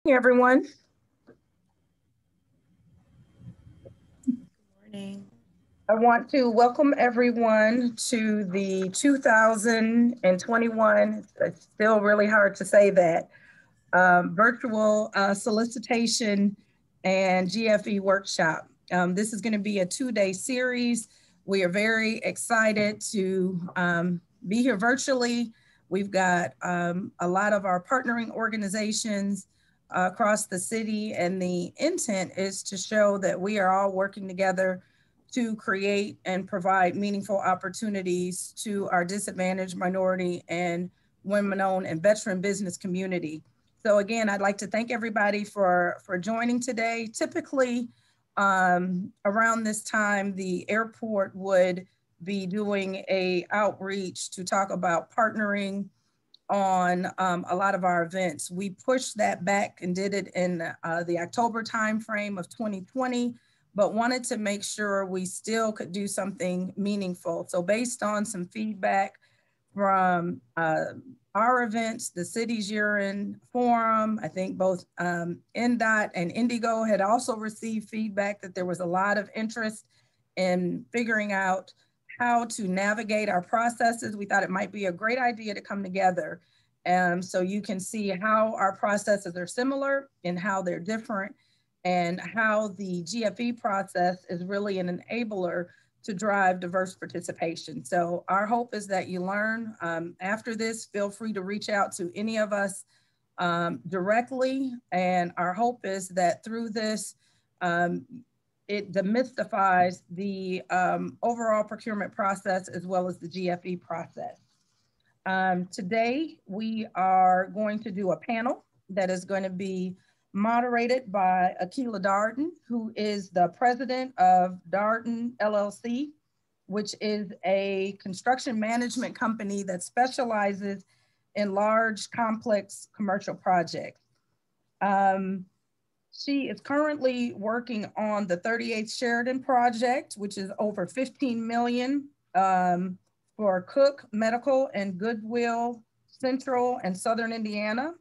Everyone. Good morning. I want to welcome everyone to the 2021, it's still really hard to say that, virtual solicitation and GFE workshop. This is going to be a 2-day series. We are very excited to be here virtually. We've got a lot of our partnering organizations across the city, and the intent is to show that we are all working together to create and provide meaningful opportunities to our disadvantaged, minority, and women-owned and veteran business community. So again, I'd like to thank everybody for joining today. Typically, around this time, the airport would be doing a outreach to talk about partnering on a lot of our events. We pushed that back and did it in the October timeframe of 2020, but wanted to make sure we still could do something meaningful. So based on some feedback from our events, the city's year-end forum, I think both NDOT and IndyGo had also received feedback that there was a lot of interest in figuring out how to navigate our processes. We thought it might be a great idea to come together so you can see how our processes are similar and how they're different, and how the GFE process is really an enabler to drive diverse participation. So our hope is that you learn. After this, feel free to reach out to any of us directly. And our hope is that through this, it demystifies the overall procurement process as well as the GFE process. Today, we are going to do a panel that is going to be moderated by Akilah Darden, who is the president of Darden LLC, which is a construction management company that specializes in large, complex commercial projects. She is currently working on the 38th Sheridan project, which is over $15 million for Cook Medical and Goodwill, Central and Southern Indiana.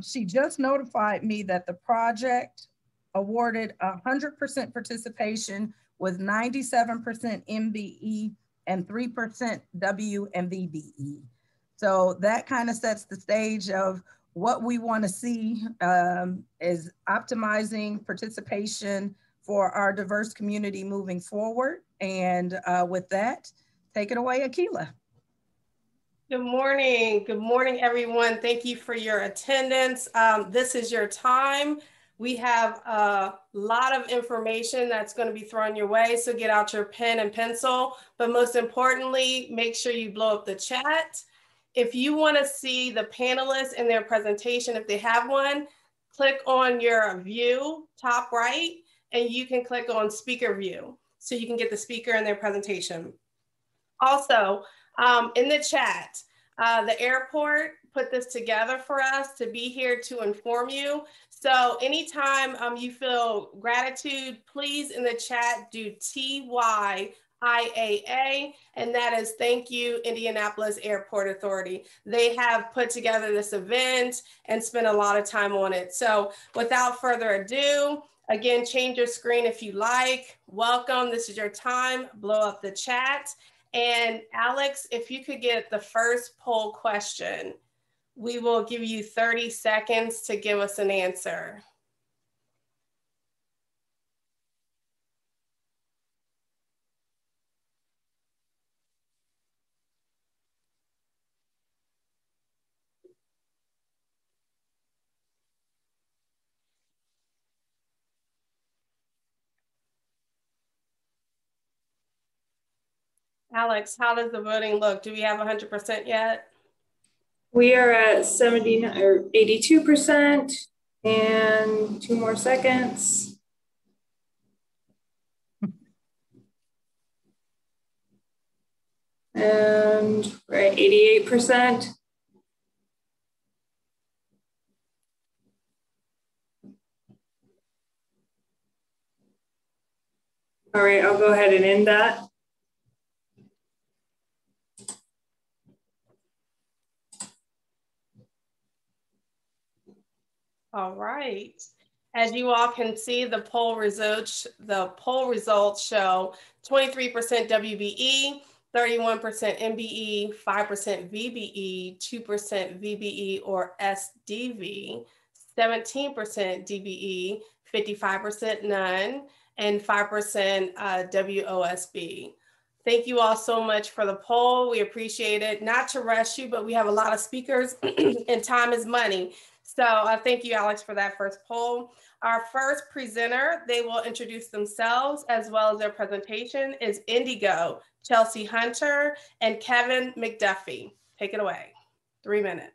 She just notified me that the project awarded 100% participation with 97% MBE and 3% WMVBE. So that kind of sets the stage of what we want to see is optimizing participation for our diverse community moving forward. And with that, take it away, Akilah. Good morning. Good morning, everyone. Thank you for your attendance. This is your time. We have a lot of information that's going to be thrown your way, so get out your pen and pencil. But most importantly, make sure you blow up the chat. If you want to see the panelists in their presentation, if they have one, click on your view, top right, and you can click on speaker view, so you can get the speaker in their presentation. Also, in the chat, the airport put this together for us to be here to inform you. So anytime you feel gratitude, please in the chat do TYIAA, and that is thank you, Indianapolis Airport Authority. They have put together this event and spent a lot of time on it. So without further ado, again, change your screen if you like. Welcome, this is your time, blow up the chat. And Alex, if you could get the first poll question, we will give you 30 seconds to give us an answer. Alex, how does the voting look? Do we have 100% yet? We are at 79 or 82%, and 2 more seconds. And we're at 88%. All right, I'll go ahead and end that. All right. As you all can see, the poll results show 23% WBE, 31% MBE, 5% VBE, 2% VBE or SDV, 17% DBE, 55% none, and 5% WOSB. Thank you all so much for the poll. We appreciate it. Not to rush you, but we have a lot of speakers and time is money. So thank you, Alex, for that first poll. Our first presenter, they will introduce themselves as well as their presentation, is IndyGo, Chelsea Hunter, and Kevin McDuffie. Take it away. 3 minutes.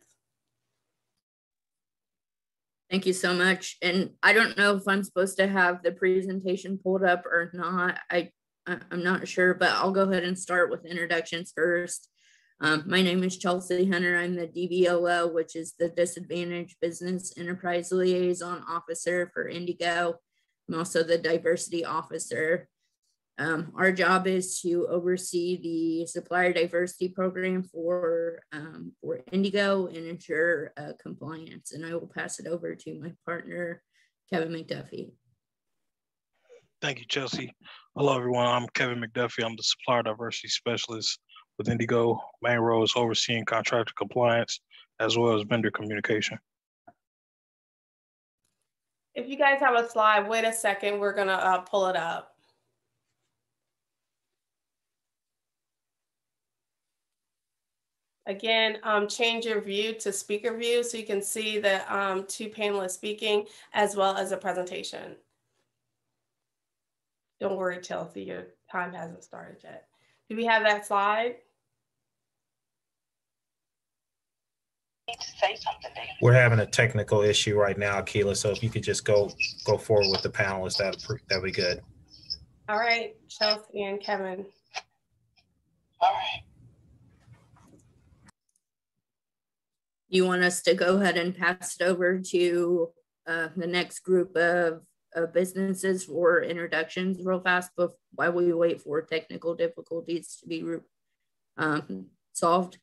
Thank you so much. And I don't know if I'm supposed to have the presentation pulled up or not. I'm not sure, but I'll go ahead and start with introductions first. My name is Chelsea Hunter. I'm the DBOO, which is the Disadvantaged Business Enterprise Liaison Officer for IndyGo. I'm also the Diversity Officer. Our job is to oversee the supplier diversity program for IndyGo and ensure compliance. And I will pass it over to my partner, Kevin McDuffie. Thank you, Chelsea. Hello, everyone. I'm Kevin McDuffie. I'm the Supplier Diversity Specialist with IndyGo. Main role is overseeing contractor compliance as well as vendor communication. If you guys have a slide, wait a second, we're gonna pull it up. Again, change your view to speaker view so you can see the two panelists speaking as well as a presentation. Don't worry, Chelsea, your time hasn't started yet. Do we have that slide? Say something, Dave. We're having a technical issue right now, Akilah. So if you could just go forward with the panelists, that'd be good. All right, Chelsea and Kevin. All right. You want us to go ahead and pass it over to the next group of businesses for introductions real fast while we wait for technical difficulties to be solved?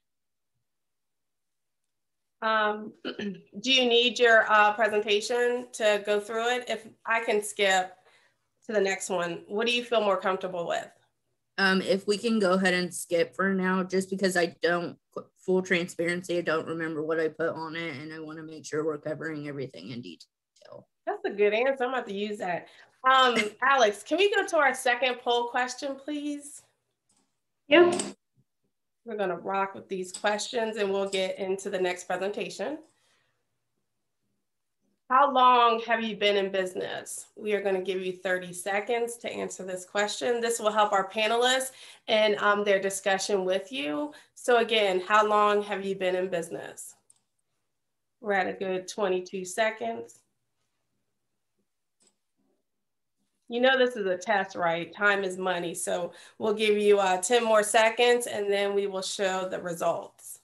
Do you need your presentation to go through it? If I can skip to the next one, what do you feel more comfortable with? If we can go ahead and skip for now, just because I don't, full transparency, I don't remember what I put on it and I want to make sure we're covering everything in detail. That's a good answer. I'm about to use that. Alex, can we go to our second poll question, please? Yep. We're going to rock with these questions and we'll get into the next presentation. How long have you been in business? We are going to give you 30 seconds to answer this question. This will help our panelists and their discussion with you. So again, how long have you been in business? We're at a good 22 seconds. You know this is a test, right? Time is money. So we'll give you 10 more seconds and then we will show the results.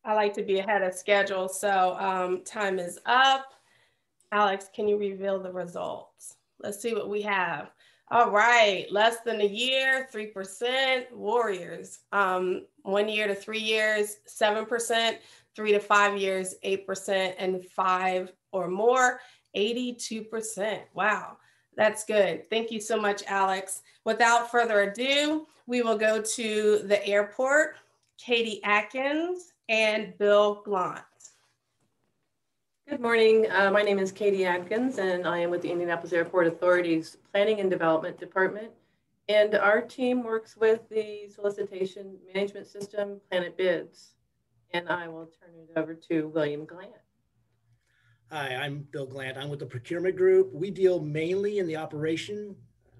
I like to be ahead of schedule, so time is up. Alex, can you reveal the results? Let's see what we have. All right, less than a year, 3%, warriors. 1 year to 3 years, 7%, 3 to 5 years, 8%, and 5 or more, 82%. Wow, that's good. Thank you so much, Alex. Without further ado, we will go to the airport, Katie Atkins and Bill Glant. Good morning. My name is Katie Atkins, and I am with the Indianapolis Airport Authority's Planning and Development Department. And our team works with the solicitation management system, Planet Bids. And I will turn it over to William Glant. Hi, I'm Bill Glant. I'm with the procurement group. We deal mainly in the operation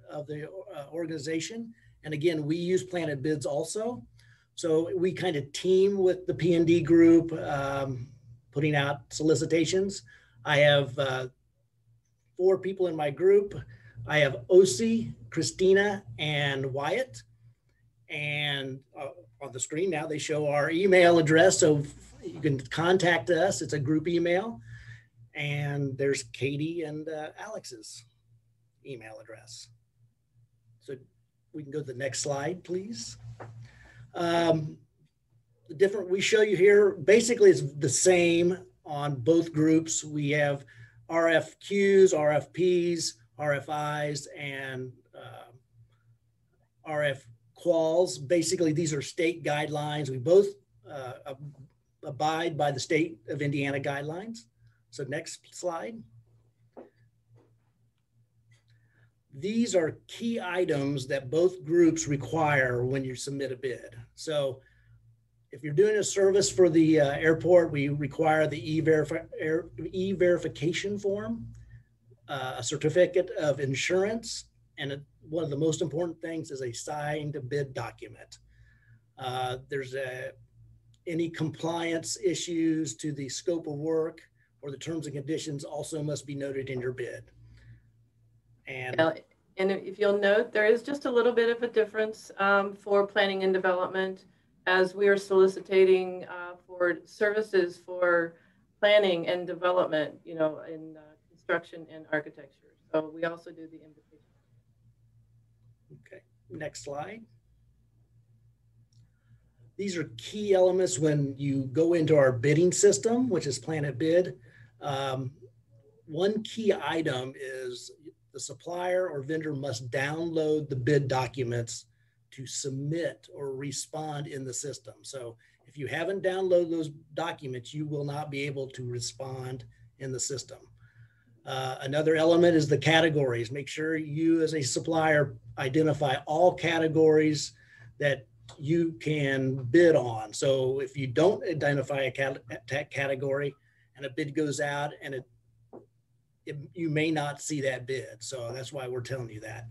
of the organization. And again, we use Planet Bids also. So we kind of team with the P&D group, putting out solicitations. I have 4 people in my group. I have Osi, Christina, and Wyatt. And on the screen now, they show our email address. So you can contact us. It's a group email. And there's Katie and Alex's email address. So we can go to the next slide, please. The different we show you here, basically it's the same on both groups. We have RFQs, RFPs, RFIs, and RF quals. Basically, these are state guidelines. We both abide by the state of Indiana guidelines. So next slide. These are key items that both groups require when you submit a bid. So if you're doing a service for the airport, we require the e-verification form, a certificate of insurance, and one of the most important things is a signed bid document. There's any compliance issues to the scope of work or the terms and conditions also must be noted in your bid. And if you'll note, there is just a little bit of a difference for planning and development, as we are soliciting for services for planning and development, you know, in construction and architecture. So we also do the invitation. Okay, next slide. These are key elements when you go into our bidding system, which is Planet Bid. One key item is the supplier or vendor must download the bid documents to submit or respond in the system. So if you haven't downloaded those documents, you will not be able to respond in the system. Another element is the categories. Make sure you as a supplier identify all categories that you can bid on. So if you don't identify a category and a bid goes out and you may not see that bid. So that's why we're telling you that.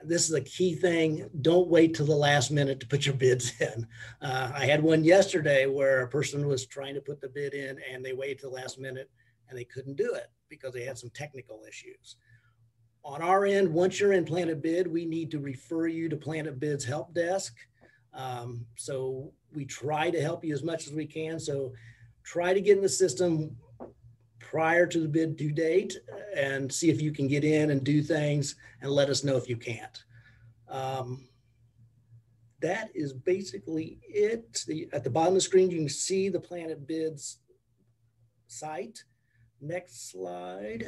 This is a key thing. Don't wait till the last minute to put your bids in. I had one yesterday where a person was trying to put the bid in and they waited till the last minute and they couldn't do it because they had some technical issues. On our end, once you're in Planet Bid, we need to refer you to Planet Bid's help desk. So we try to help you as much as we can. So try to get in the system prior to the bid due date and see if you can get in and do things and let us know if you can't. That is basically it. At the bottom of the screen, you can see the Planet Bids site. Next slide.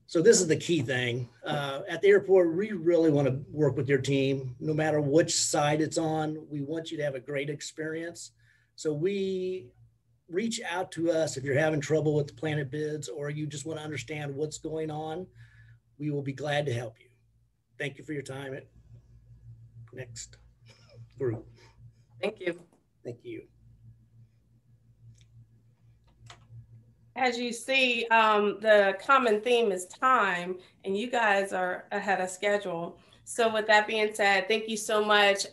So this is the key thing. At the airport, we really want to work with your team, no matter which side it's on. We want you to have a great experience. So we reach out to us if you're having trouble with the Planet Bids or you just want to understand what's going on. We will be glad to help you. Thank you for your time. Next group. Thank you. Thank you. As you see, the common theme is time, and you guys are ahead of schedule. So with that being said, thank you so much,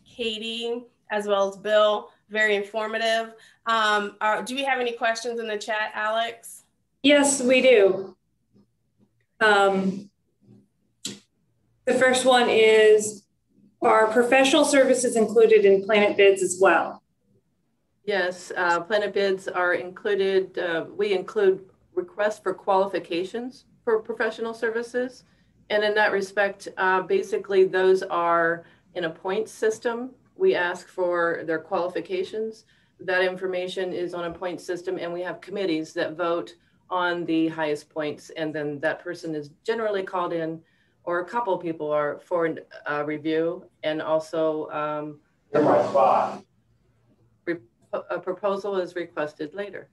Katie, as well as Bill. Very informative. Do we have any questions in the chat, Alex? Yes, we do. The first one is, are professional services included in Planet Bids as well? Yes, Planet Bids are included. We include requests for qualifications for professional services. And in that respect, basically those are in a points system. We ask for their qualifications. That information is on a point system, and we have committees that vote on the highest points. And then that person is generally called in, or a couple of people are for review. And also a proposal is requested later.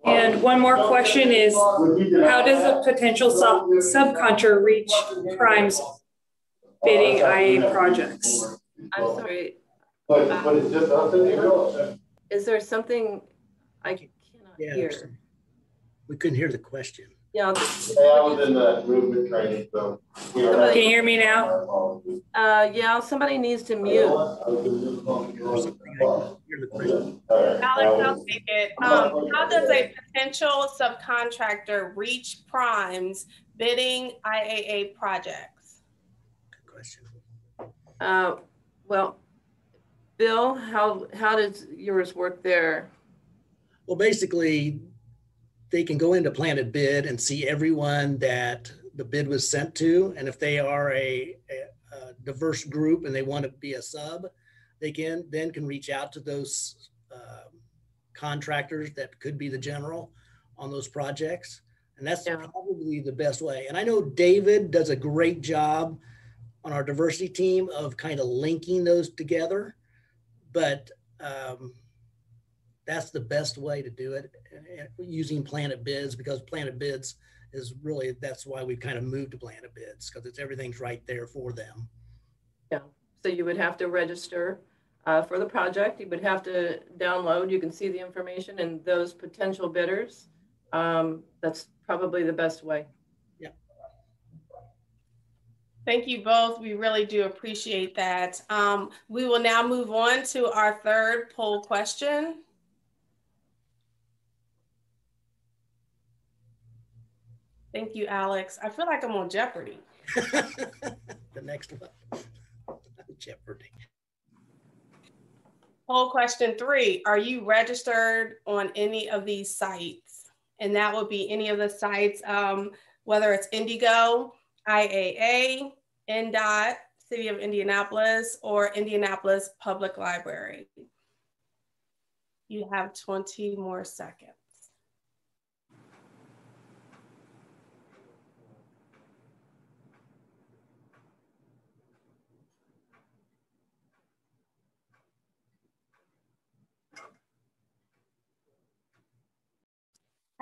And one more question is, how does a potential subcontractor reach primes bidding IA projects? I'm sorry. Is there something I cannot hear? We couldn't hear the question. Yeah. I was in the movement training, so. Can you hear me now? Yeah, somebody needs to mute. Alex, I'll take it. How does a potential subcontractor reach primes bidding IAA projects? Good question. Well, Bill, how does yours work there? Well, basically, they can go into planted bid and see everyone that the bid was sent to. And if they are a diverse group and they want to be a sub, they can reach out to those contractors that could be the general on those projects. And that's probably the best way. And I know David does a great job on our diversity team of kind of linking those together, but that's the best way to do it, using planted bids, because planted bids is really, that's why we've kind of moved to planted bids, because it's everything's right there for them. Yeah, so you would have to register for the project. You would have to download, you can see the information and those potential bidders. That's probably the best way. Yeah. Thank you both. We really do appreciate that. We will now move on to our third poll question. Thank you, Alex. I feel like I'm on Jeopardy. The next one. Jeopardy. Poll question 3, are you registered on any of these sites? And that would be any of the sites, whether it's IndyGo, IAA, INDOT, City of Indianapolis, or Indianapolis Public Library. You have 20 more seconds.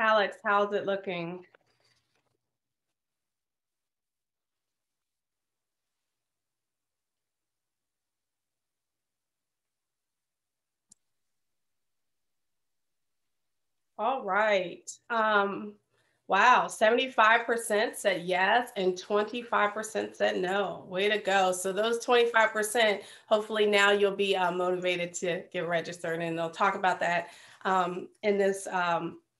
Alex, how's it looking? All right. Wow, 75% said yes and 25% said no. Way to go. So those 25%, hopefully now you'll be motivated to get registered, and they'll talk about that in this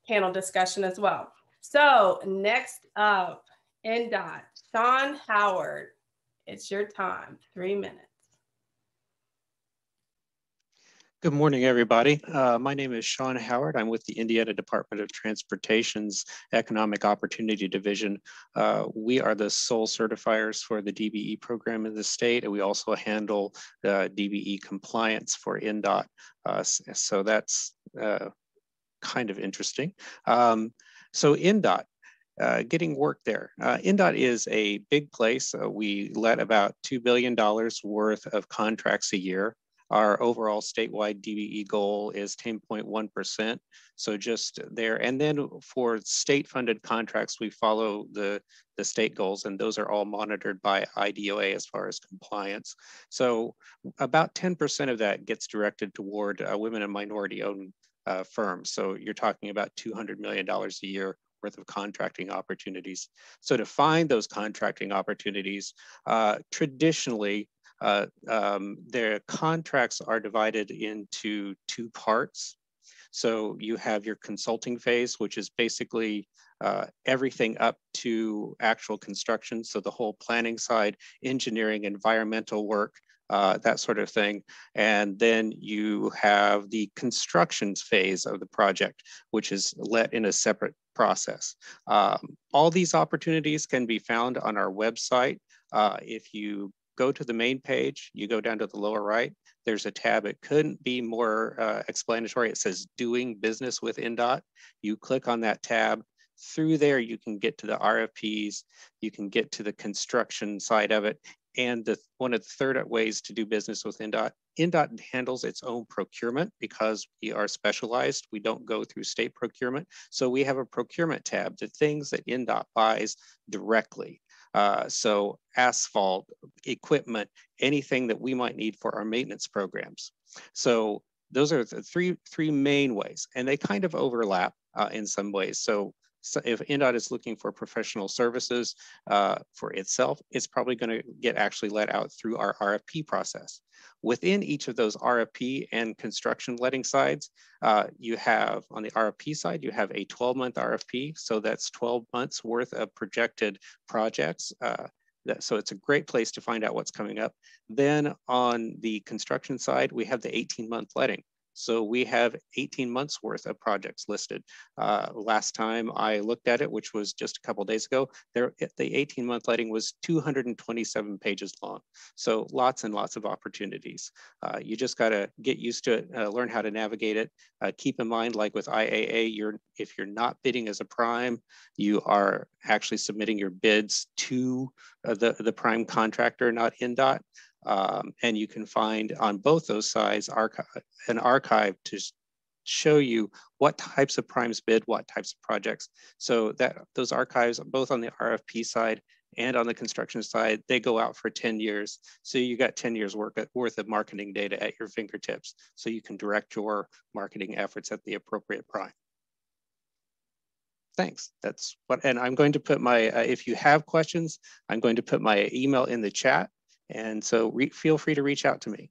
panel discussion as well. So next up, INDOT, Sean Howard, it's your time, 3 minutes. Good morning, everybody. My name is Sean Howard. I'm with the Indiana Department of Transportation's Economic Opportunity Division. We are the sole certifiers for the DBE program in the state, and we also handle DBE compliance for INDOT. So that's kind of interesting. So INDOT, getting work there. INDOT is a big place. We let about $2 billion worth of contracts a year. Our overall statewide DBE goal is 10.1%. So just there. And then for state funded contracts, we follow the state goals, and those are all monitored by IDOA as far as compliance. So about 10% of that gets directed toward women and minority owned firms. So you're talking about $200 million a year worth of contracting opportunities. So to find those contracting opportunities, traditionally, their contracts are divided into 2 parts. So you have your consulting phase, which is basically everything up to actual construction. So the whole planning side, engineering, environmental work, that sort of thing. And then you have the construction phase of the project, which is let in a separate process. All these opportunities can be found on our website. If you go to the main page, you go down to the lower right, there's a tab. It couldn't be more explanatory. It says doing business with INDOT. You click on that tab. Through there, you can get to the RFPs, you can get to the construction side of it. And one of the third ways to do business with INDOT, INDOT handles its own procurement because we are specialized. We don't go through state procurement. So we have a procurement tab, the things that INDOT buys directly. So asphalt, equipment, anything that we might need for our maintenance programs. So those are the three main ways, and they kind of overlap in some ways. So if INDOT is looking for professional services for itself, it's probably going to get actually let out through our RFP process. Within each of those RFP and construction letting sides, you have on the RFP side, you have a 12-month RFP. So that's 12 months worth of projected projects. So it's a great place to find out what's coming up. Then on the construction side, we have the 18-month letting. So we have 18 months worth of projects listed. Last time I looked at it, which was just a couple days ago, the 18-month letting was 227 pages long. So lots and lots of opportunities. You just got to get used to it, learn how to navigate it. Keep in mind, like with IAA, if you're not bidding as a prime, you are actually submitting your bids to the prime contractor, not INDOT. And you can find on both those sides an archive to show you what types of primes bid, what types of projects. So that those archives, both on the RFP side and on the construction side, they go out for 10 years. So you got 10 years worth of marketing data at your fingertips. So you can direct your marketing efforts at the appropriate prime. Thanks. That's what, and I'm going to put my, if you have questions, I'm going to put my email in the chat. And so feel free to reach out to me.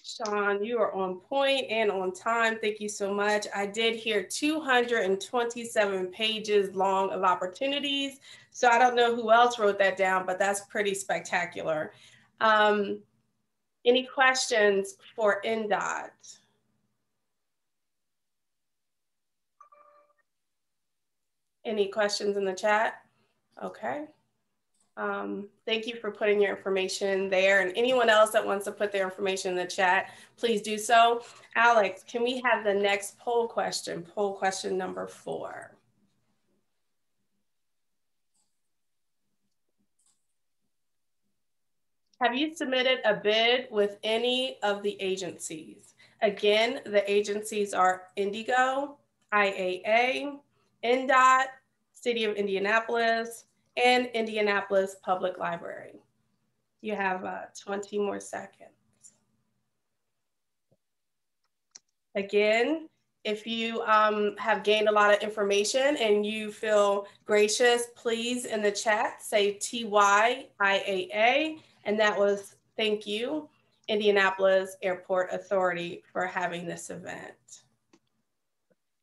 Sean, you are on point and on time. Thank you so much. I did hear 227 pages long of opportunities. So I don't know who else wrote that down, but that's pretty spectacular. Any questions for INDOT? Any questions in the chat? Okay. Thank you for putting your information there, and anyone else that wants to put their information in the chat, please do so. Alex, can we have the next poll question number 4? Have you submitted a bid with any of the agencies? Again, the agencies are IndyGo, IAA, INDOT, City of Indianapolis, and Indianapolis Public Library. You have 20 more seconds. Again, if you have gained a lot of information and you feel gracious, please in the chat say TYIAA, and that was thank you, Indianapolis Airport Authority, for having this event.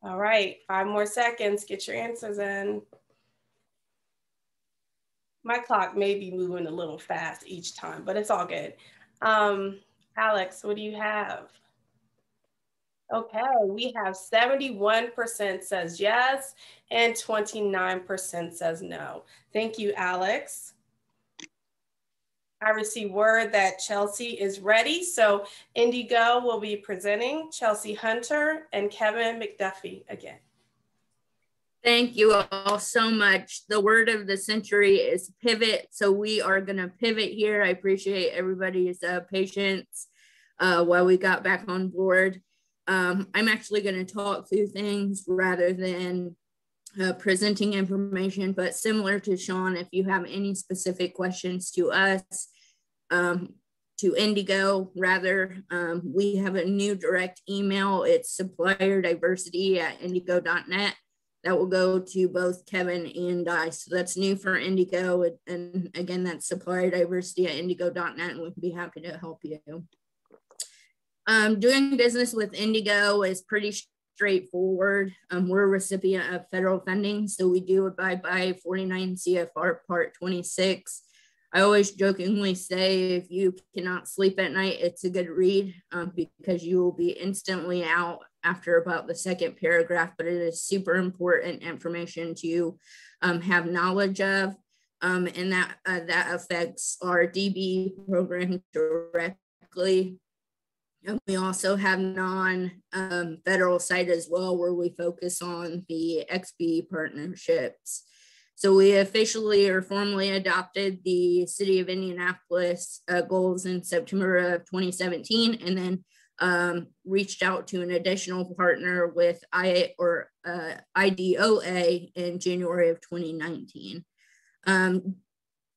All right, 5 more seconds, get your answers in. My clock may be moving a little fast each time, but it's all good. Alex, what do you have? Okay, we have 71% says yes and 29% says no. Thank you, Alex. I received word that Chelsea is ready. So IndyGo will be presenting Chelsea Hunter and Kevin McDuffie again. Thank you all so much. The word of the century is pivot. So we are going to pivot here. I appreciate everybody's patience while we got back on board. I'm actually going to talk through things rather than presenting information, but similar to Sean, if you have any specific questions to us, to IndyGo rather, we have a new direct email. It's supplierdiversity@indigo.net. That will go to both Kevin and I. So that's new for IndyGo. And again, that's supplierdiversity@indigo.net, and we'd be happy to help you. Doing business with IndyGo is pretty straightforward. We're a recipient of federal funding, so we do abide by 49 CFR Part 26. I always jokingly say, if you cannot sleep at night, it's a good read because you will be instantly out after about the second paragraph, but it is super important information to have knowledge of, and that affects our DB program directly. And we also have non-federal side as well, where we focus on the XB partnerships. So we officially or formally adopted the City of Indianapolis goals in September of 2017, and then reached out to an additional partner with IDOA in January of 2019.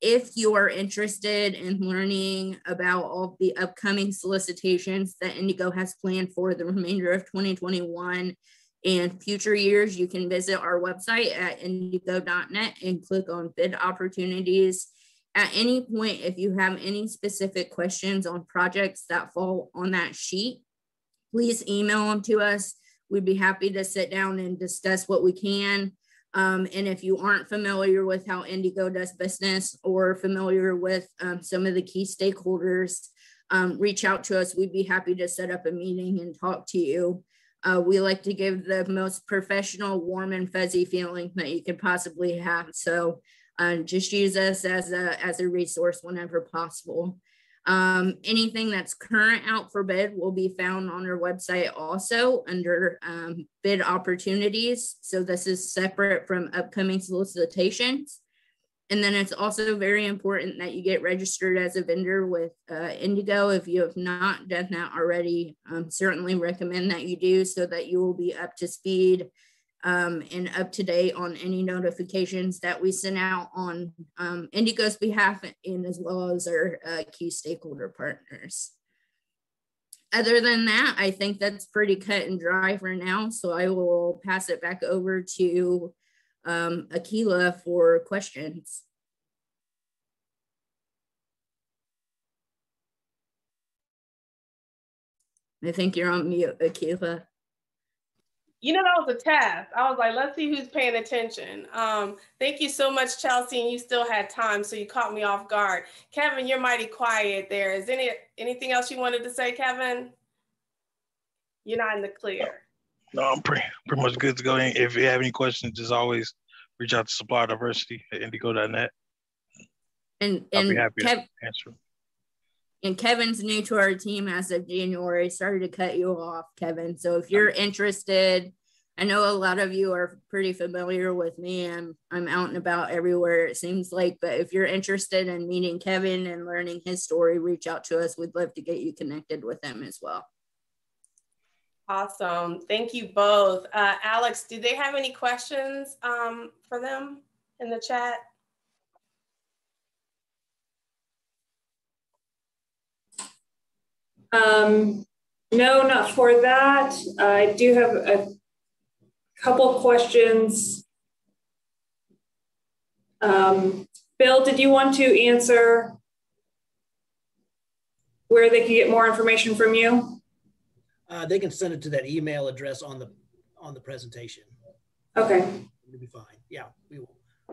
If you are interested in learning about all the upcoming solicitations that IndyGo has planned for the remainder of 2021 and future years, you can visit our website at indigo.net and click on bid opportunities. At any point, if you have any specific questions on projects that fall on that sheet, please email them to us. We'd be happy to sit down and discuss what we can. And if you aren't familiar with how IndyGo does business or familiar with some of the key stakeholders, reach out to us. We'd be happy to set up a meeting and talk to you. We like to give the most professional, warm and fuzzy feeling that you could possibly have. So just use us as a resource whenever possible. Anything that's current out for bid will be found on our website also under bid opportunities. So this is separate from upcoming solicitations. And then it's also very important that you get registered as a vendor with IndyGo. If you have not done that already, certainly recommend that you do so that you will be up to speed and up to date on any notifications that we send out on IndyGo's behalf and as well as our key stakeholder partners. Other than that, I think that's pretty cut and dry for now. So I will pass it back over to Akilah for questions. I think you're on mute, Akilah. You know, that was a test. I was like, let's see who's paying attention. Thank you so much, Chelsea, and you still had time, so you caught me off guard. Kevin, you're mighty quiet there. Is anything else you wanted to say, Kevin? You're not in the clear. No, I'm pretty much good to go. If you have any questions, just always reach out to Supplier Diversity at indigo.net. And I'll be happy to answer. And Kevin's new to our team as of January. Sorry to cut you off, Kevin. So if you're interested, I know a lot of you are pretty familiar with me. I'm out and about everywhere, it seems like. But if you're interested in meeting Kevin and learning his story, reach out to us. We'd love to get you connected with him as well. Awesome. Thank you both. Alex, do they have any questions for them in the chat? No, not for that. I do have a couple questions. Bill, did you want to answer where they can get more information from you? They can send it to that email address on the presentation. Okay. It'll be fine. Yeah, we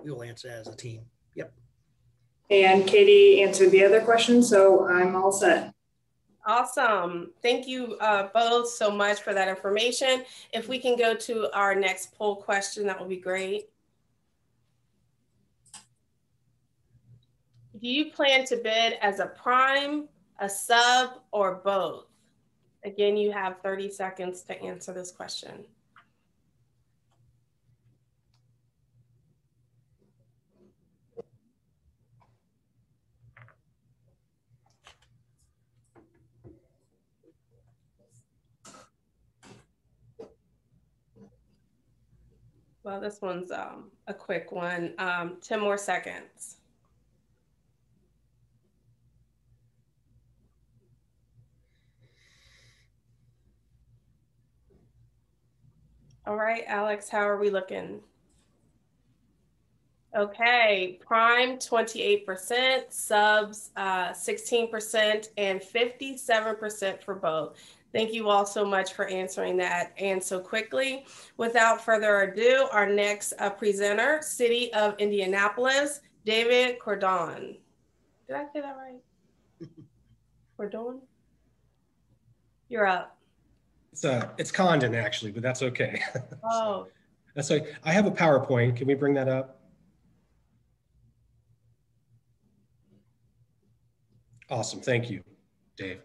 will answer that as a team. Yep. And Katie answered the other question, so I'm all set. Awesome. Thank you both so much for that information. If we can go to our next poll question, that would be great. Do you plan to bid as a prime, a sub, or both? Again, you have 30 seconds to answer this question. Well, this one's a quick one. 10 more seconds. All right, Alex, how are we looking? Okay, prime 28%, subs 16%, and 57% for both. Thank you all so much for answering that and so quickly. Without further ado, our next presenter, City of Indianapolis, David Cordon. Did I say that right? Cordon? You're up. It's Condon actually, but that's okay. Oh. That's okay. I have a PowerPoint. Can we bring that up? Awesome. Thank you, Dave.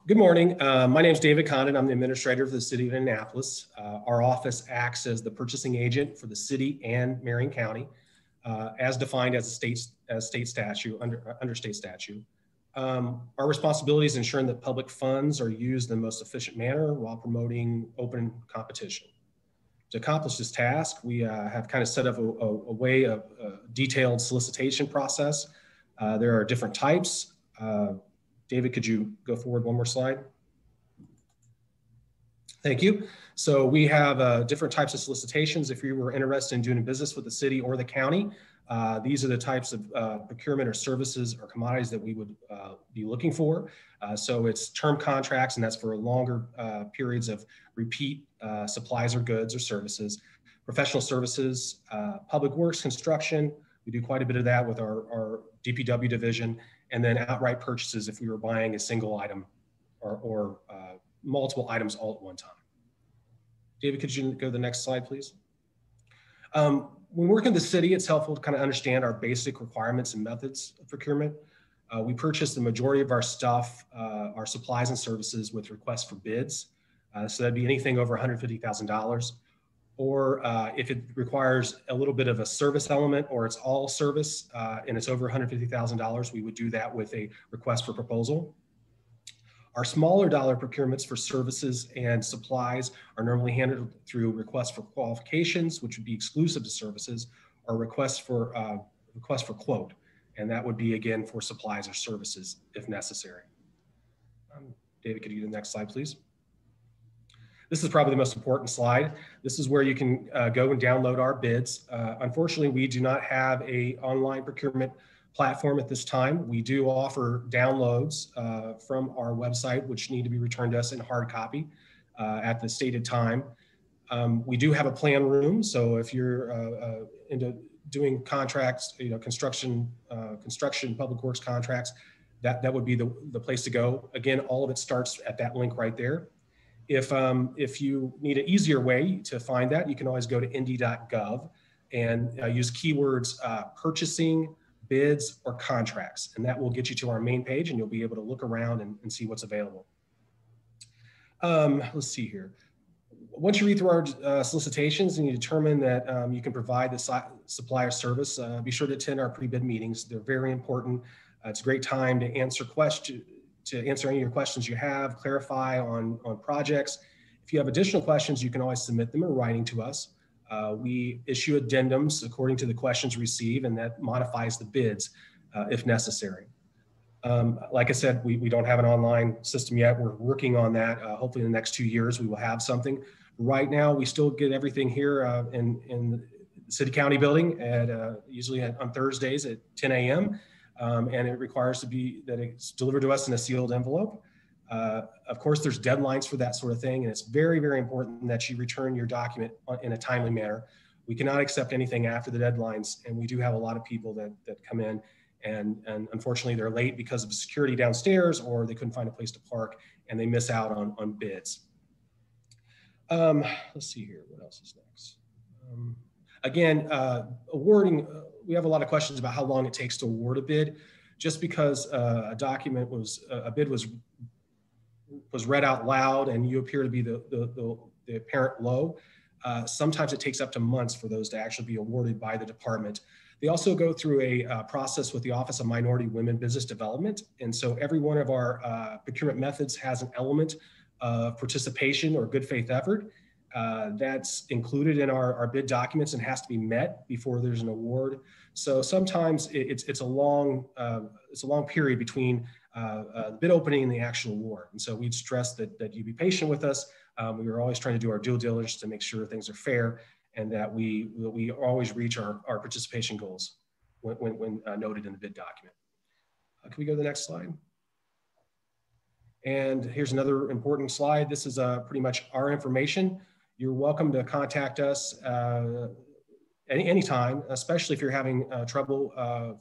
Good morning. My name is David Condon. I'm the administrator for the City of Indianapolis. Our office acts as the purchasing agent for the city and Marion County, as defined as a state statute, under state statute. Our responsibility is ensuring that public funds are used in the most efficient manner while promoting open competition. To accomplish this task, we have kind of set up a way of detailed solicitation process. There are different types. David, could you go forward one more slide? Thank you. So we have different types of solicitations. If you were interested in doing business with the city or the county, these are the types of procurement or services or commodities that we would be looking for. So it's term contracts, and that's for longer periods of repeat supplies or goods or services. Professional services, public works, construction. We do quite a bit of that with our DPW division. and then outright purchases if we were buying a single item or multiple items all at one time. David, could you go to the next slide, please? When working in the city, it's helpful to kind of understand our basic requirements and methods of procurement. We purchase the majority of our stuff, our supplies and services with requests for bids. So that'd be anything over $150,000. Or if it requires a little bit of a service element or it's all service and it's over $150,000, we would do that with a request for proposal. Our smaller dollar procurements for services and supplies are normally handled through requests for qualifications, which would be exclusive to services, or requests for quote. And that would be, again, for supplies or services if necessary. David, could you do the next slide, please? This is probably the most important slide. This is where you can go and download our bids. Unfortunately, we do not have an online procurement platform at this time. We do offer downloads from our website, which need to be returned to us in hard copy at the stated time. We do have a plan room. So if you're into doing contracts, construction, public works contracts, that would be the place to go. Again, all of it starts at that link right there. If you need an easier way to find that, you can always go to indy.gov and use keywords purchasing, bids, or contracts, and that will get you to our main page and you'll be able to look around and see what's available. Let's see here. Once you read through our solicitations and you determine that you can provide the supplier service, be sure to attend our pre-bid meetings. They're very important. It's a great time to answer any of your questions you have, clarify on projects. If you have additional questions, you can always submit them in writing to us. We issue addendums according to the questions received, and that modifies the bids if necessary. Like I said, we don't have an online system yet. We're working on that. Hopefully in the next 2 years, we will have something. Right now, we still get everything here in the City County building at usually on Thursdays at 10 a.m. And it requires that it's delivered to us in a sealed envelope. Of course, there's deadlines for that sort of thing, and it's very, very important that you return your document in a timely manner. We cannot accept anything after the deadlines, and we do have a lot of people that come in, and unfortunately they're late because of security downstairs, or they couldn't find a place to park, and they miss out on bids. Let's see here, what else is next? Again, awarding, we have a lot of questions about how long it takes to award a bid. Just because a bid was read out loud and you appear to be the apparent low, sometimes it takes up to months for those to actually be awarded by the department. They also go through a process with the Office of Minority Women Business Development. And so every one of our procurement methods has an element of participation or good faith effort. That's included in our bid documents and has to be met before there's an award. So sometimes it's a long period between the bid opening and the actual award. And so we'd stress that you be patient with us. We are always trying to do our due diligence to make sure things are fair and that we always reach our participation goals when noted in the bid document. Can we go to the next slide? And here's another important slide. This is pretty much our information. You're welcome to contact us anytime, especially if you're having trouble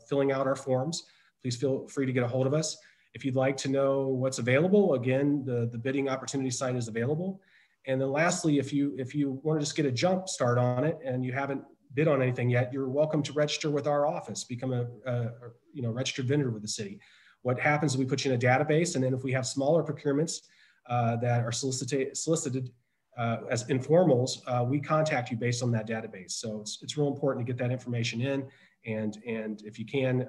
filling out our forms. Please feel free to get a hold of us. If you'd like to know what's available, again, the bidding opportunity site is available. And then lastly, if you want to just get a jump start on it and you haven't bid on anything yet, you're welcome to register with our office, become a registered vendor with the city. What happens is we put you in a database, and then if we have smaller procurements that are solicited as informals, we contact you based on that database. So it's real important to get that information in, and if you can,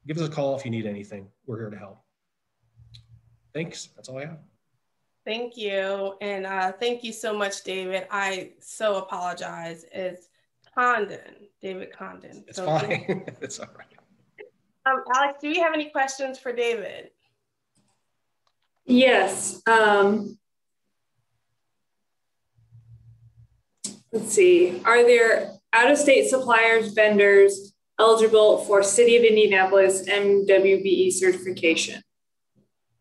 give us a call if you need anything. We're here to help. Thanks. That's all I have. Thank you. And thank you so much, David. I so apologize. It's Condon, David Condon. It's fine. It's all right. Alex, do we have any questions for David? Yes. Let's see. Are there out-of-state suppliers, vendors eligible for City of Indianapolis MWBE certification?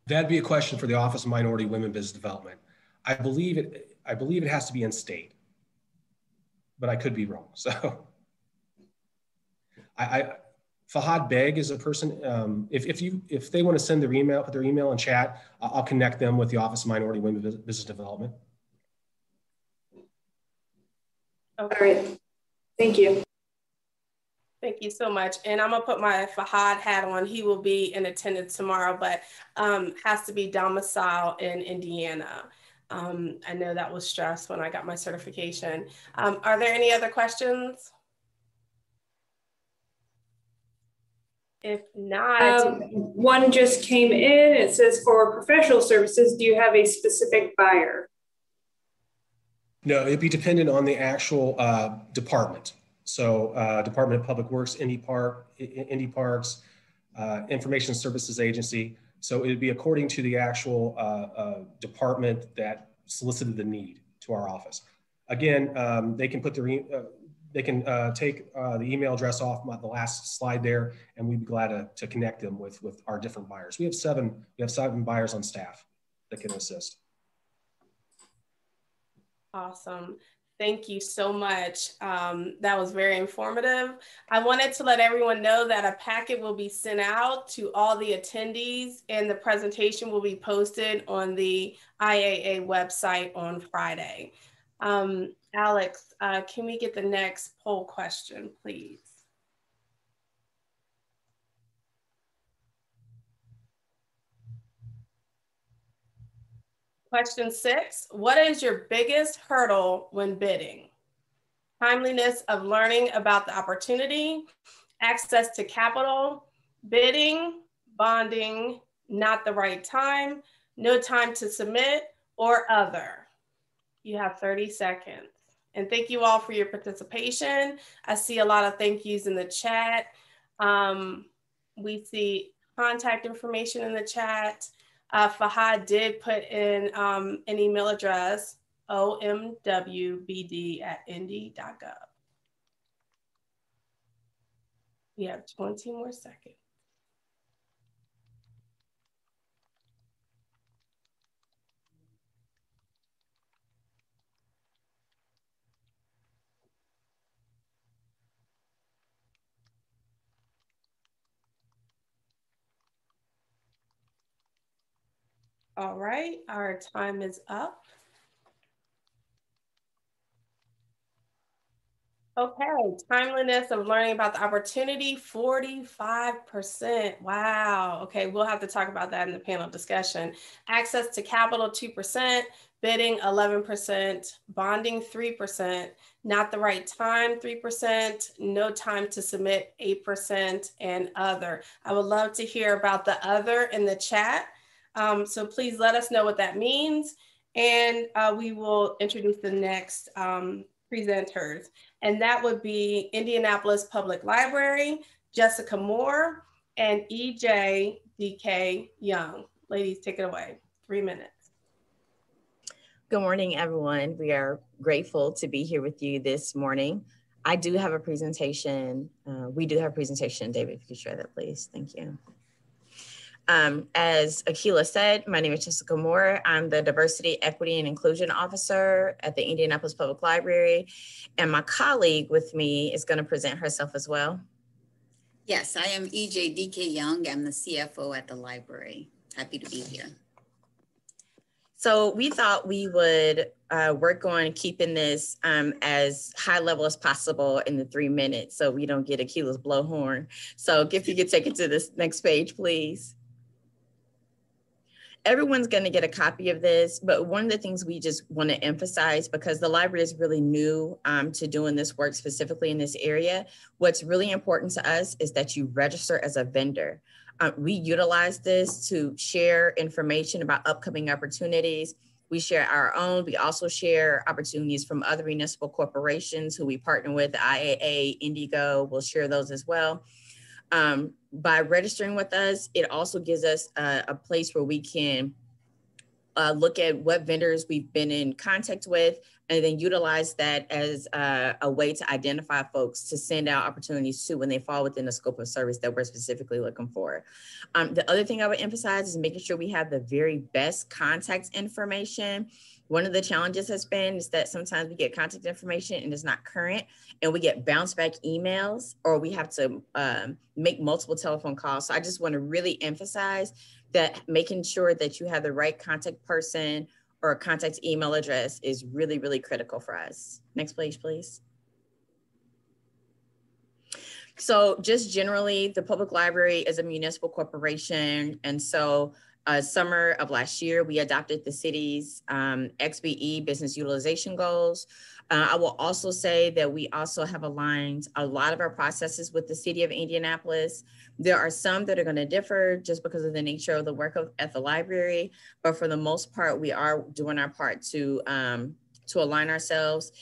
That'd be a question for the Office of Minority Women Business Development. I believe it has to be in state, but I could be wrong. So Fahad Beg is a person, if they want to send their email, put their email in chat, I'll connect them with the Office of Minority Women Business Development. All right, thank you. Thank you so much. And I'm gonna put my Fahad hat on. He will be in attendance tomorrow, but has to be domiciled in Indiana. I know that was stressed when I got my certification. Are there any other questions? If not, one just came in. It says, for professional services, do you have a specific buyer? No, it'd be dependent on the actual department. So Department of Public Works, Indy Parks, Information Services Agency. So it'd be according to the actual department that solicited the need to our office. Again, they can put their take the email address off the last slide there, and we'd be glad to connect them with our different buyers. We have seven buyers on staff that can assist. Awesome. Thank you so much. That was very informative. I wanted to let everyone know that a packet will be sent out to all the attendees, and the presentation will be posted on the IAA website on Friday. Alex, can we get the next poll question, please? Question 6, what is your biggest hurdle when bidding? Timeliness of learning about the opportunity, access to capital, bidding, bonding, not the right time, no time to submit, or other. You have 30 seconds. And thank you all for your participation. I see a lot of thank yous in the chat. We see contact information in the chat. Fahad did put in an email address, omwbd@indy.gov. We have 20 more seconds. All right, our time is up. Okay, timeliness of learning about the opportunity, 45%. Wow. Okay, we'll have to talk about that in the panel discussion. Access to capital, 2%, bidding, 11%, bonding, 3%, not the right time, 3%, no time to submit, 8%, and other. I would love to hear about the other in the chat. So please let us know what that means. And we will introduce the next presenters. And that would be Indianapolis Public Library, Jessica Moore, and EJ DK Young. Ladies, take it away. 3 minutes. Good morning, everyone. We are grateful to be here with you this morning. I do have a presentation. We do have a presentation. David, if you could share that, please. Thank you. As Akilah said, my name is Jessica Moore. I'm the Diversity, Equity, and Inclusion Officer at the Indianapolis Public Library. And my colleague with me is going to present herself as well. Yes, I am EJ DK Young. I'm the CFO at the library. Happy to be here. So we thought we would work on keeping this as high level as possible in the 3 minutes so we don't get Akilah's blowhorn. So if you could take it to this next page, please. Everyone's going to get a copy of this, but one of the things we just want to emphasize, because the library is really new to doing this work specifically in this area, what's really important to us is that you register as a vendor. We utilize this to share information about upcoming opportunities. We share our own. We also share opportunities from other municipal corporations who we partner with, IAA, IndyGo, we'll share those as well. By registering with us, it also gives us a place where we can look at what vendors we've been in contact with, and then utilize that as a way to identify folks to send out opportunities to when they fall within the scope of service that we're specifically looking for. The other thing I would emphasize is making sure we have the very best contact information One of the challenges has been is that sometimes we get contact information and it's not current, and we get bounce back emails, or we have to make multiple telephone calls. So I just want to really emphasize that making sure that you have the right contact person or contact email address is really, really critical for us. Next page, please. So just generally, the public library is a municipal corporation. And so summer of last year, we adopted the city's XBE business utilization goals. I will also say that we also have aligned a lot of our processes with the city of Indianapolis. There are some that are going to differ just because of the nature of the work at the library, but for the most part, we are doing our part to align ourselves.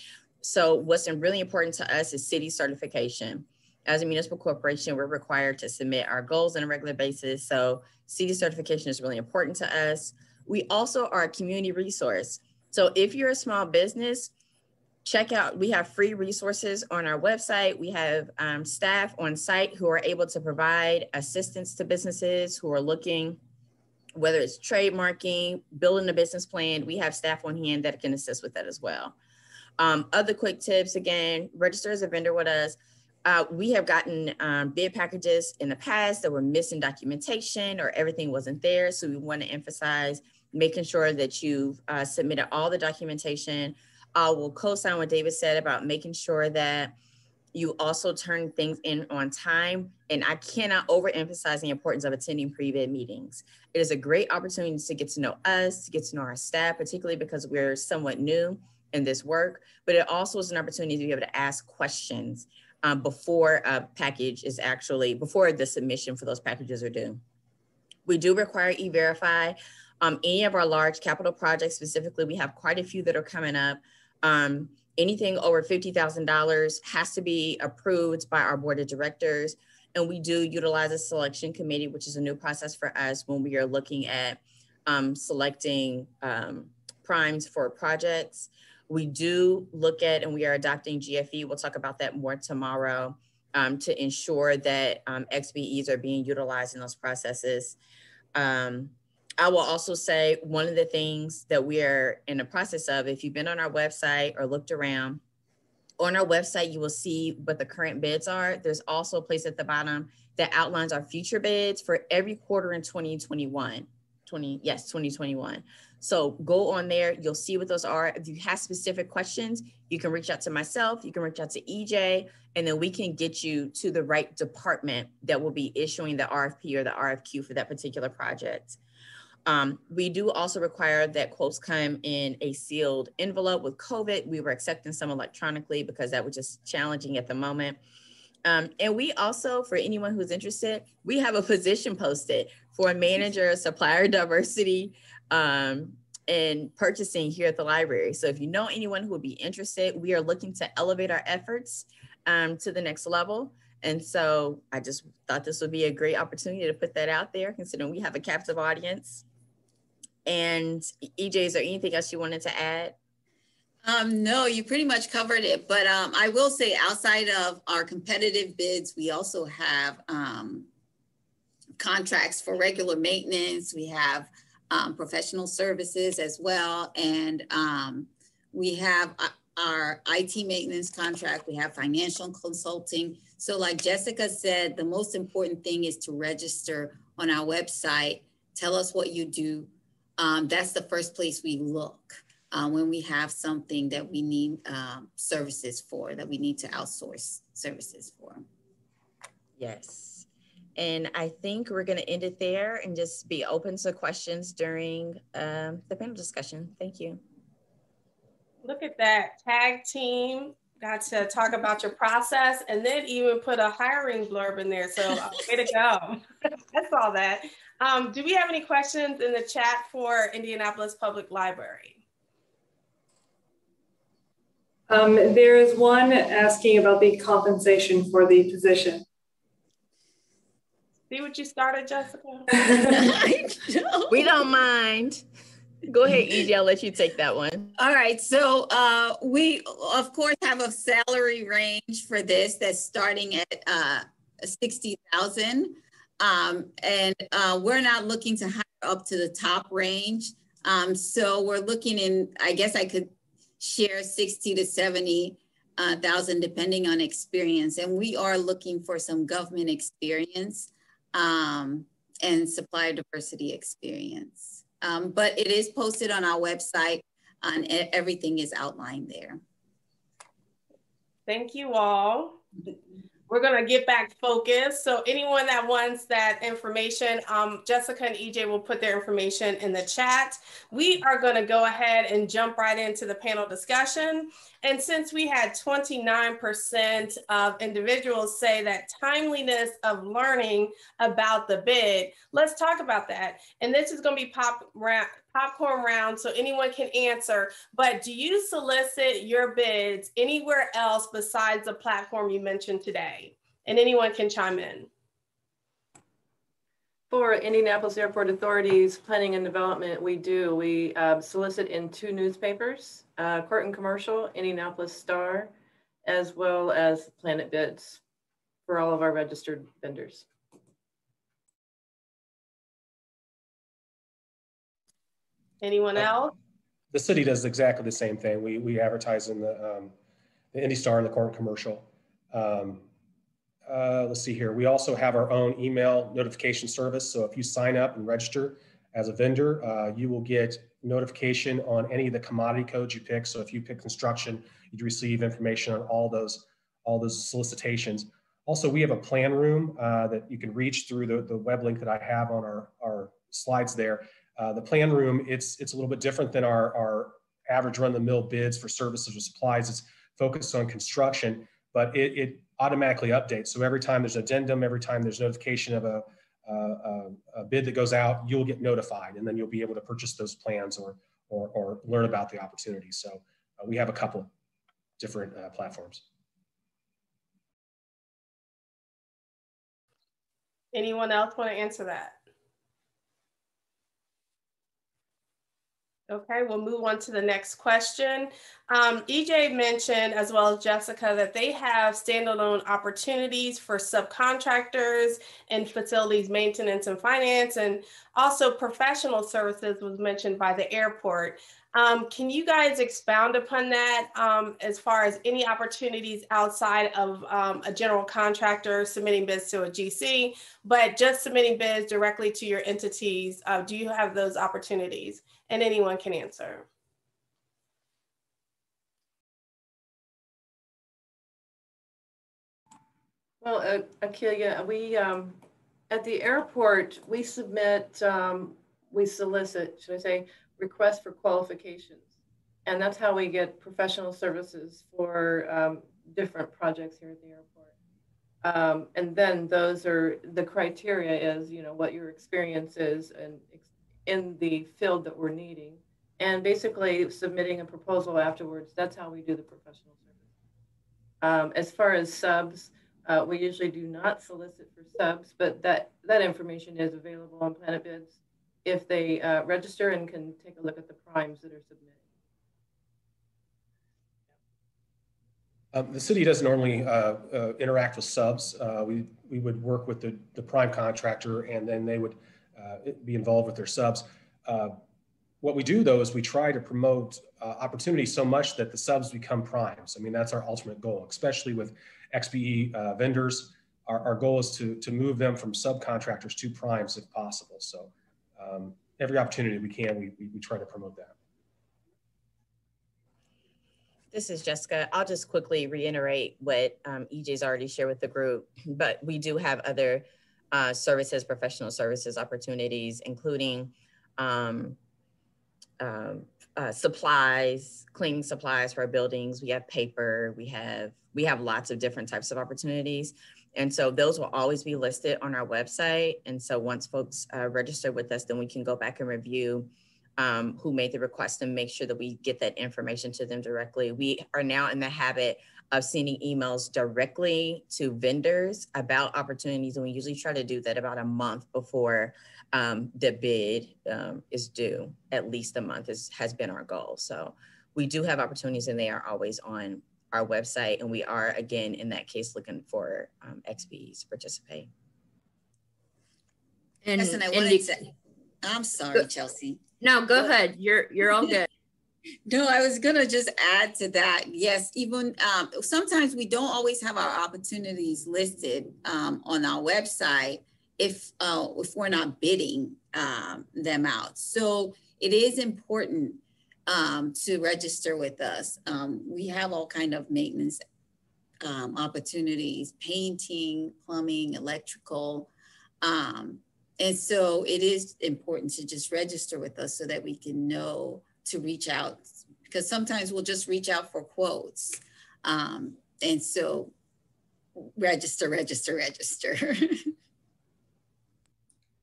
So what's really important to us is city certification. As a municipal corporation, we're required to submit our goals on a regular basis. So city certification is really important to us. We also are a community resource. So if you're a small business, check out, we have free resources on our website. We have staff on site who are able to provide assistance to businesses who are looking, whether it's trademarking, building a business plan. We have staff on hand that can assist with that as well. Other quick tips, again, register as a vendor with us. We have gotten bid packages in the past that were missing documentation or everything wasn't there. So we want to emphasize making sure that you've submitted all the documentation. I will co-sign what David said about making sure that you also turn things in on time. And I cannot overemphasize the importance of attending pre-bid meetings. It is a great opportunity to get to know us, to get to know our staff, particularly because we're somewhat new in this work, but it also is an opportunity to be able to ask questions before a package is actually, before the submission for those packages are due. We do require E-Verify. Any of our large capital projects, specifically, we have quite a few that are coming up. Anything over $50,000 has to be approved by our board of directors. And we do utilize a selection committee, which is a new process for us when we are looking at selecting primes for projects. We do look at, and we are adopting GFE. We'll talk about that more tomorrow to ensure that XBEs are being utilized in those processes. I will also say one of the things that we are in the process of, if you've been on our website or looked around, on our website, you will see what the current bids are. There's also a place at the bottom that outlines our future bids for every quarter in 2021. 2021. So go on there, you'll see what those are. If you have specific questions, you can reach out to myself, you can reach out to EJ, and then we can get you to the right department that will be issuing the RFP or the RFQ for that particular project. We do also require that quotes come in a sealed envelope. With COVID, we were accepting some electronically because that was just challenging at the moment. And we also, for anyone who's interested, we have a position posted for a manager of supplier diversity and purchasing here at the library. So if you know anyone who would be interested, we are looking to elevate our efforts to the next level. And so I just thought this would be a great opportunity to put that out there, considering we have a captive audience. And EJ, is there anything else you wanted to add? No, you pretty much covered it, but I will say outside of our competitive bids, we also have contracts for regular maintenance. We have professional services as well. And we have our IT maintenance contract. We have financial consulting. So like Jessica said, the most important thing is to register on our website. Tell us what you do. That's the first place we look. When we have something that we need services for, that we need to outsource services for. Yes. And I think we're going to end it there and just be open to questions during the panel discussion. Thank you. Look at that, tag team. Got to talk about your process and then even put a hiring blurb in there. So way to go. That's all that. Do we have any questions in the chat for Indianapolis Public Library? There is one asking about the compensation for the position. See what you started, Jessica? We don't mind. Go ahead, EJ, I'll let you take that one. All right, so we of course have a salary range for this that's starting at 60,000. And we're not looking to hire up to the top range. So we're looking in, I guess I could share 60 to 70,000 depending on experience. And we are looking for some government experience and supplier diversity experience. But it is posted on our website and everything is outlined there. Thank you all. We're gonna get back focused. So anyone that wants that information, Jessica and EJ will put their information in the chat. We are gonna go ahead and jump right into the panel discussion. And since we had 29% of individuals say that timeliness of learning about the bid, let's talk about that. And this is gonna be popcorn round, so anyone can answer, but do you solicit your bids anywhere else besides the platform you mentioned today? And anyone can chime in. For Indianapolis Airport Authority's planning and development, we solicit in 2 newspapers, Court and Commercial, Indianapolis Star, as well as Planet Bids for all of our registered vendors. Anyone else? The city does exactly the same thing. We advertise in the Indy Star and the Court and Commercial. Let's see here. We also have our own email notification service. So if you sign up and register as a vendor, you will get notification on any of the commodity codes you pick. So if you pick construction, you'd receive information on all those solicitations. Also, we have a plan room that you can reach through the web link that I have on our slides there. The plan room, it's a little bit different than our average run-of-the-mill bids for services or supplies. It's focused on construction, but it automatically updates. So every time there's an addendum, every time there's notification of a bid that goes out, you'll get notified, and then you'll be able to purchase those plans or learn about the opportunity. So we have a couple different platforms. Anyone else want to answer that? Okay, we'll move on to the next question. EJ mentioned, as well as Jessica, that they have standalone opportunities for subcontractors and facilities maintenance and finance, and also professional services was mentioned by the airport. Can you guys expound upon that as far as any opportunities outside of a general contractor submitting bids to a GC, but just submitting bids directly to your entities? Do you have those opportunities? And anyone can answer. Well, Akilah, we at the airport, we solicit, should I say, requests for qualifications. And that's how we get professional services for different projects here at the airport. And then those are, the criteria is, what your experience is and in the field that we're needing. And basically submitting a proposal afterwards, that's how we do the professional service. As far as subs, we usually do not solicit for subs, but that information is available on Planet Bids if they register and can take a look at the primes that are submitted. The city doesn't normally interact with subs. We would work with the prime contractor, and then they would be involved with their subs. What we do, though, is we try to promote opportunities so much that the subs become primes. I mean, that's our ultimate goal, especially with XBE vendors. Our goal is to move them from subcontractors to primes if possible. So every opportunity we can, we try to promote that. This is Jessica. I'll just quickly reiterate what EJ's already shared with the group, but we do have other services, professional services opportunities, including supplies, cleaning supplies for our buildings. We have paper, we have lots of different types of opportunities. And so those will always be listed on our website. And so once folks register with us, then we can go back and review who made the request and make sure that we get that information to them directly. We are now in the habit of sending emails directly to vendors about opportunities. And we usually try to do that about a month before the bid is due. At least a month has been our goal. So we do have opportunities, and they are always on our website. And we are, again, in that case, looking for XBEs to participate. And yes, and I wanted to, I'm sorry, Chelsea. No, go ahead. You're all good. No, I was gonna just add to that. Yes, even sometimes we don't always have our opportunities listed on our website if we're not bidding them out. So it is important to register with us. We have all kind of maintenance opportunities, painting, plumbing, electrical. And so it is important to just register with us so that we can know to reach out, because sometimes we'll just reach out for quotes. And so register.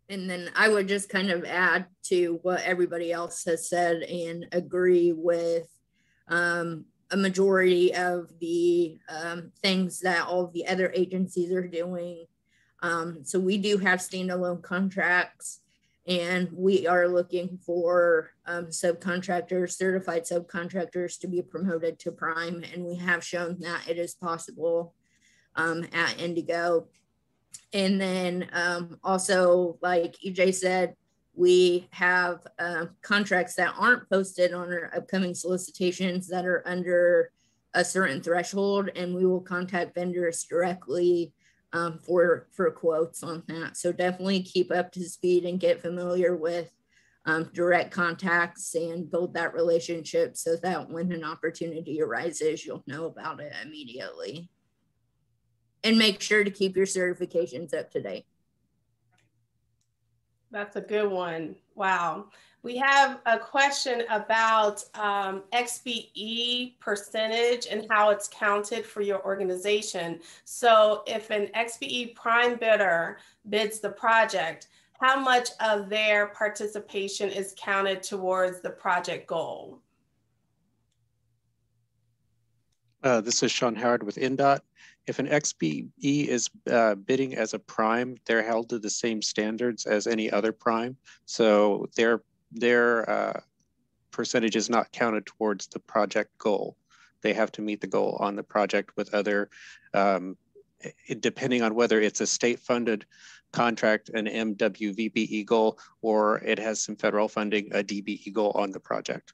And then I would just kind of add to what everybody else has said and agree with a majority of the things that all of the other agencies are doing. So we do have standalone contracts, and we are looking for subcontractors, certified subcontractors to be promoted to prime. And we have shown that it is possible at IndyGo. And then also, like EJ said, we have contracts that aren't posted on our upcoming solicitations that are under a certain threshold, and we will contact vendors directly for quotes on that. So definitely keep up to speed and get familiar with direct contacts and build that relationship so that when an opportunity arises, you'll know about it immediately. And make sure to keep your certifications up to date. That's a good one. Wow. We have a question about XBE percentage and how it's counted for your organization. So if an XBE prime bidder bids the project, how much of their participation is counted towards the project goal? This is Sean Howard with INDOT. If an XBE is bidding as a prime, they're held to the same standards as any other prime. So their percentage is not counted towards the project goal. They have to meet the goal on the project with other, depending on whether it's a state-funded contract, an MWVBE goal, or it has some federal funding, a DBE goal on the project.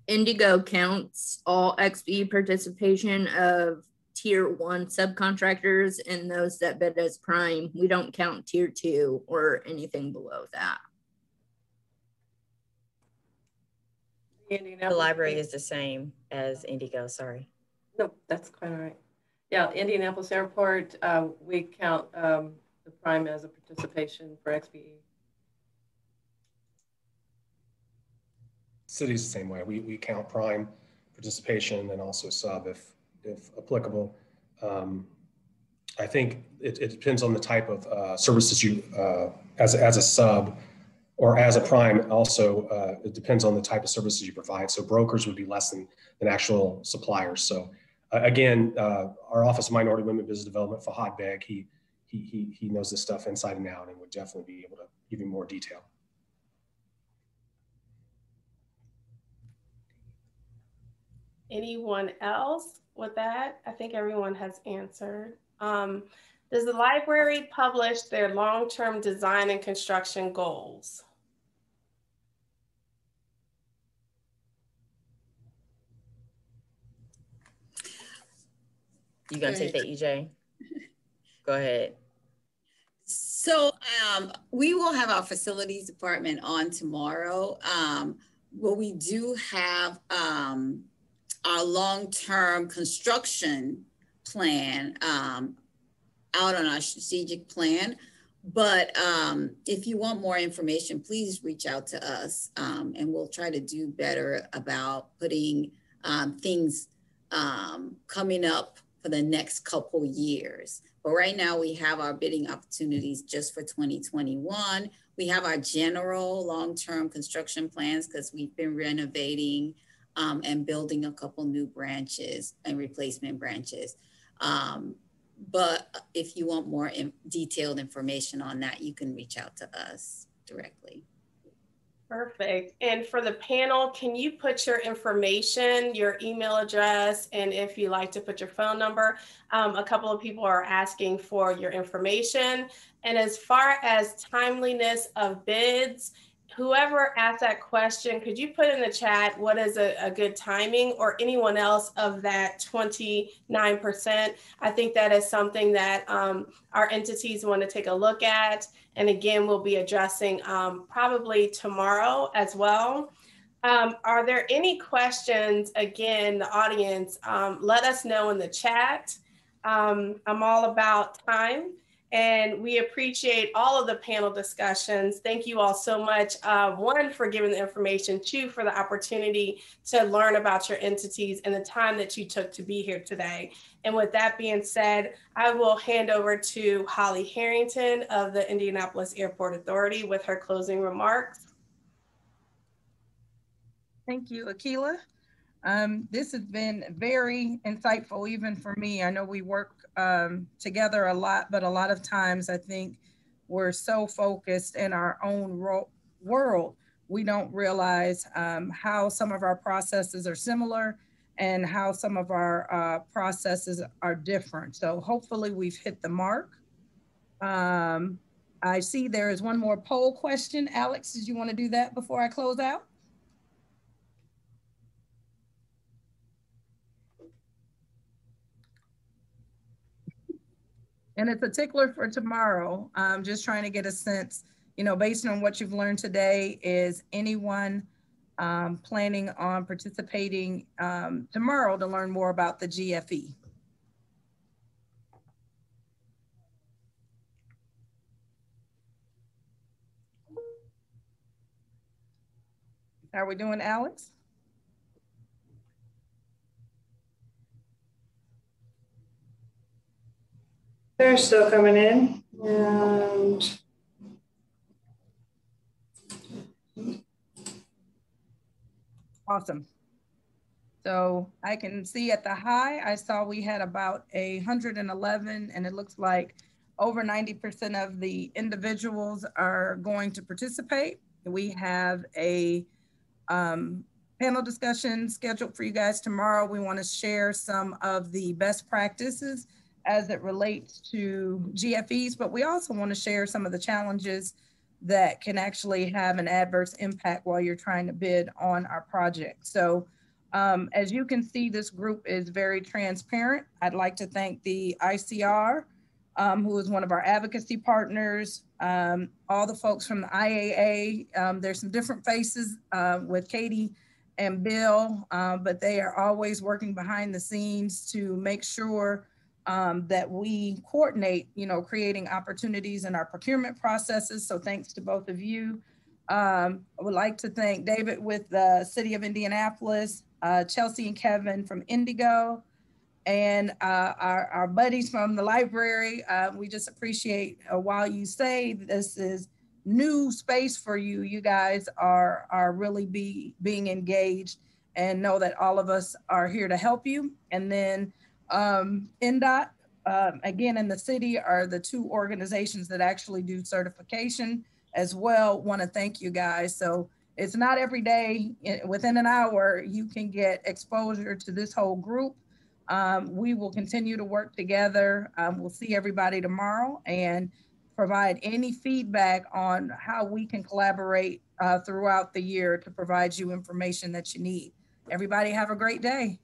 IndyGo counts all XBE participation of tier 1 subcontractors and those that bid as prime. We don't count tier 2 or anything below that. The library is the same as IndyGo, sorry. No, that's quite all right. Yeah, Indianapolis Airport, we count the prime as a participation for XBE. City's the same way. We count prime participation and also sub if applicable. I think it depends on the type of services you, as a sub or as a prime, also it depends on the type of services you provide. So brokers would be less than actual suppliers. So again, our Office of Minority Women Business Development, Fahad Beg, he knows this stuff inside and out and would definitely be able to give you more detail. Anyone else with that? I think everyone has answered. Does the library publish their long-term design and construction goals? You gonna take that, EJ? Go ahead. So we will have our facilities department on tomorrow. But we do have our long-term construction plan out on our strategic plan. But if you want more information, please reach out to us and we'll try to do better about putting things coming up for the next couple years. But right now we have our bidding opportunities just for 2021. We have our general long-term construction plans because we've been renovating and building a couple new branches and replacement branches. But if you want more detailed information on that, you can reach out to us directly. Perfect. And for the panel, can you put your information, your email address, and if you like to put your phone number? A couple of people are asking for your information. And as far as timeliness of bids, whoever asked that question, could you put in the chat what is a good timing, or anyone else of that 29%? I think that is something that our entities want to take a look at. And again, we'll be addressing probably tomorrow as well. Are there any questions? Again, the audience, let us know in the chat. I'm all about time. And we appreciate all of the panel discussions. Thank you all so much. One, for giving the information. Two, for the opportunity to learn about your entities and the time that you took to be here today. And with that being said, I will hand over to Holly Harrington of the Indianapolis Airport Authority with her closing remarks. Thank you, Akilah. This has been very insightful, even for me. I know we work together a lot, but a lot of times I think we're so focused in our own world, we don't realize how some of our processes are similar and how some of our processes are different. So hopefully we've hit the mark. I see there is one more poll question. Alex, did you want to do that before I close out? And it's a tickler for tomorrow. Just trying to get a sense, you know, based on what you've learned today, is anyone planning on participating tomorrow to learn more about the GFE? How are we doing, Alex? They're still coming in. And awesome. So I can see at the high, I saw we had about 111, and it looks like over 90% of the individuals are going to participate. We have a panel discussion scheduled for you guys tomorrow. We want to share some of the best practices as it relates to GFEs, but we also want to share some of the challenges that can actually have an adverse impact while you're trying to bid on our project. So as you can see, this group is very transparent. I'd like to thank the ICR, who is one of our advocacy partners, all the folks from the IAA. There's some different faces with Katie and Bill, but they are always working behind the scenes to make sure that we coordinate, you know, creating opportunities in our procurement processes. So thanks to both of you. I would like to thank David with the City of Indianapolis, Chelsea and Kevin from IndyGo, and our buddies from the library. We just appreciate while you say this is new space for you, you guys are really being engaged, and know that all of us are here to help you. And then NDOT, again, in the city are the two organizations that actually do certification as well. Want to thank you guys. So it's not every day within an hour you can get exposure to this whole group. We will continue to work together. We'll see everybody tomorrow and provide any feedback on how we can collaborate throughout the year to provide you information that you need. Everybody have a great day.